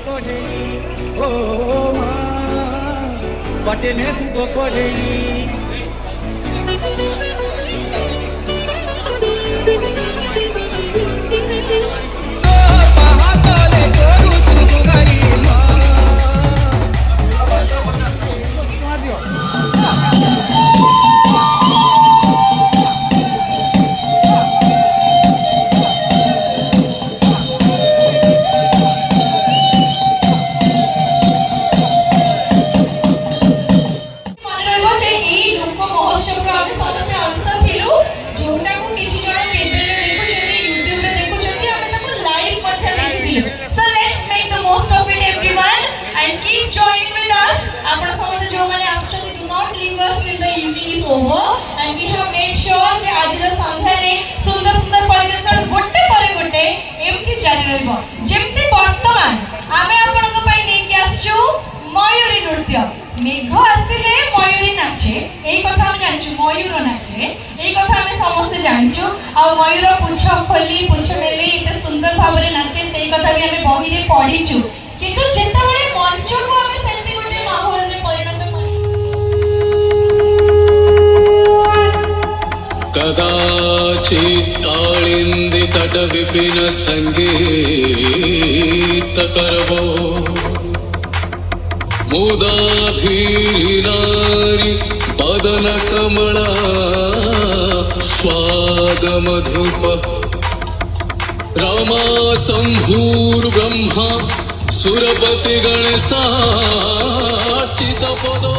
করেই ও মা বটনে ফুটো করেই over and we have made sure जे आज संध्या रे सुंदर सुंदर परिवेशन गोटे पर गोटे एमती जारी रहइबो जेमती वर्तमान आमे आपन को पई नै के आछू मयूरी नृत्य मेघ आसिले मयूरी नाचे एई कथा हम जानिछु मयूर नाचे एई कथा हम समस्त जानिछु आ मयूर पुछ खोली पुछ मेली एते सुंदर भाबरे नाचे सेई कथा भी हमें बही रे पढिछु किंतु जेता बेले मंच को हमें सेमती गोटे माहौल रे परिणत कदाचित् कालिंदी तट विपिन संगीत करवो मुदा धीरारी बदन कमला स्वाद मधुप रमा संभूर ब्रह्मा सुरपति गणेशार्चित पदो